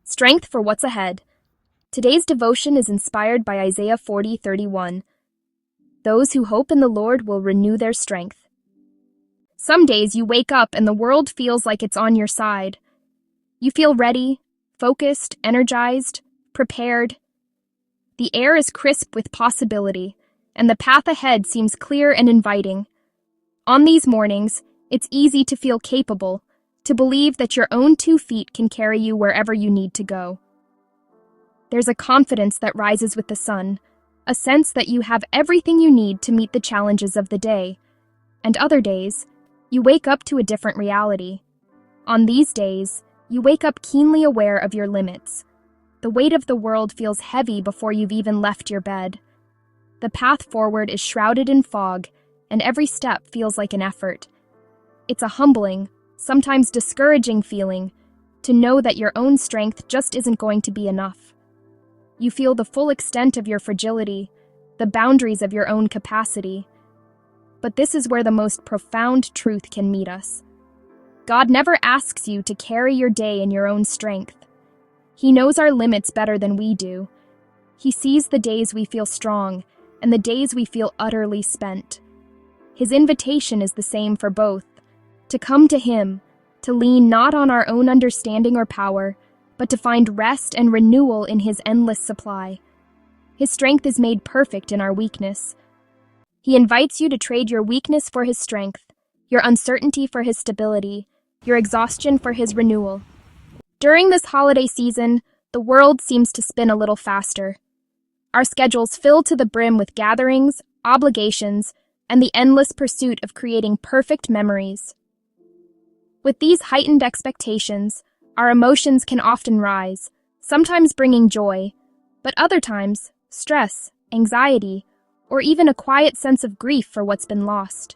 Strength for what's ahead. Today's devotion is inspired by Isaiah 40:31. Those who hope in the Lord will renew their strength. Some days you wake up and the world feels like it's on your side. You feel ready, focused, energized, prepared. The air is crisp with possibility, and the path ahead seems clear and inviting. On these mornings, it's easy to feel capable, to believe that your own 2 feet can carry you wherever you need to go. There's a confidence that rises with the sun, a sense that you have everything you need to meet the challenges of the day. And other days, you wake up to a different reality. On these days, you wake up keenly aware of your limits. The weight of the world feels heavy before you've even left your bed. The path forward is shrouded in fog, and every step feels like an effort. It's a humbling, sometimes discouraging feeling to know that your own strength just isn't going to be enough. You feel the full extent of your fragility, the boundaries of your own capacity. But this is where the most profound truth can meet us. God never asks you to carry your day in your own strength. He knows our limits better than we do. He sees the days we feel strong and the days we feel utterly spent. His invitation is the same for both, to come to Him, to lean not on our own understanding or power, but to find rest and renewal in His endless supply. His strength is made perfect in our weakness. He invites you to trade your weakness for His strength, your uncertainty for His stability, your exhaustion for His renewal. During this holiday season, the world seems to spin a little faster. Our schedules fill to the brim with gatherings, obligations, and the endless pursuit of creating perfect memories. With these heightened expectations, our emotions can often rise, sometimes bringing joy, but other times, stress, anxiety, or even a quiet sense of grief for what's been lost.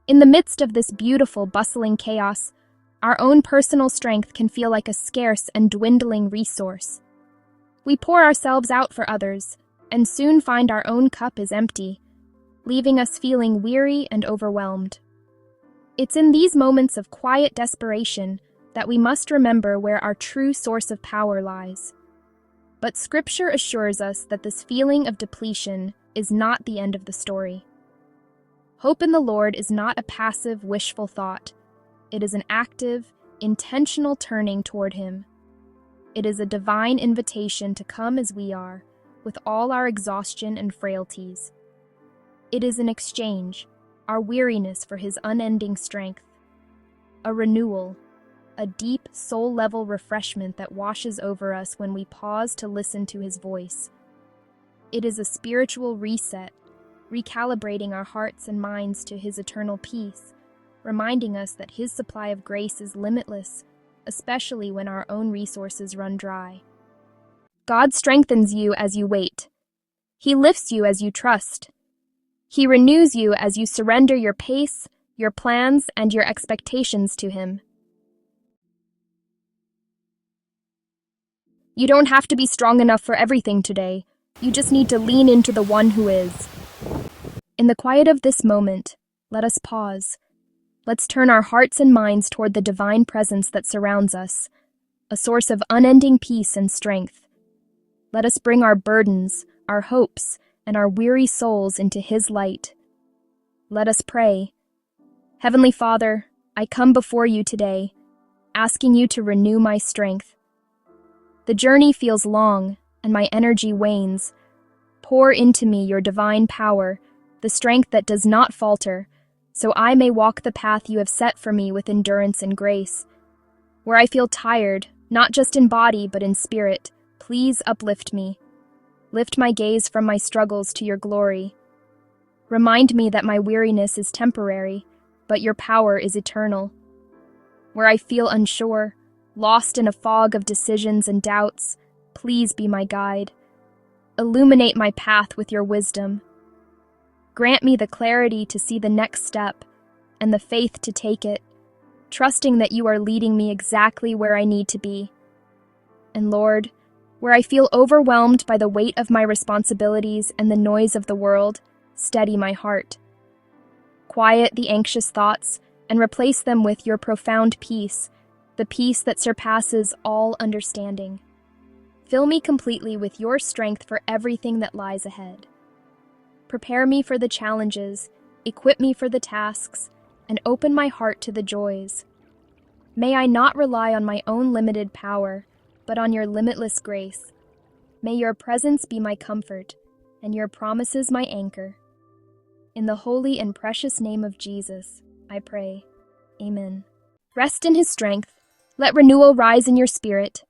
In the midst of this beautiful, bustling chaos, our own personal strength can feel like a scarce and dwindling resource. We pour ourselves out for others, and soon find our own cup is empty, leaving us feeling weary and overwhelmed. It's in these moments of quiet desperation that we must remember where our true source of power lies. But Scripture assures us that this feeling of depletion is not the end of the story. Hope in the Lord is not a passive, wishful thought. It is an active, intentional turning toward Him. It is a divine invitation to come as we are, with all our exhaustion and frailties. It is an exchange, our weariness for His unending strength, a renewal, a deep, soul-level refreshment that washes over us when we pause to listen to His voice. It is a spiritual reset, recalibrating our hearts and minds to His eternal peace, reminding us that His supply of grace is limitless, especially when our own resources run dry. God strengthens you as you wait. He lifts you as you trust. He renews you as you surrender your pace, your plans, and your expectations to Him. You don't have to be strong enough for everything today. You just need to lean into the One who is. In the quiet of this moment, let us pause. Let's turn our hearts and minds toward the divine presence that surrounds us, a source of unending peace and strength. Let us bring our burdens, our hopes, and our weary souls into His light. Let us pray. Heavenly Father, I come before you today, asking you to renew my strength. The journey feels long, and my energy wanes. Pour into me your divine power, the strength that does not falter, so I may walk the path you have set for me with endurance and grace. Where I feel tired, not just in body but in spirit, please uplift me. Lift my gaze from my struggles to your glory. Remind me that my weariness is temporary, but your power is eternal. Where I feel unsure, lost in a fog of decisions and doubts, please be my guide. Illuminate my path with your wisdom. Grant me the clarity to see the next step and the faith to take it, trusting that you are leading me exactly where I need to be. And Lord, where I feel overwhelmed by the weight of my responsibilities and the noise of the world, steady my heart. Quiet the anxious thoughts and replace them with your profound peace, the peace that surpasses all understanding. Fill me completely with your strength for everything that lies ahead. Prepare me for the challenges, equip me for the tasks, and open my heart to the joys. May I not rely on my own limited power, but on your limitless grace. May your presence be my comfort, and your promises my anchor. In the holy and precious name of Jesus, I pray. Amen. Rest in his strength. Let renewal rise in your spirit.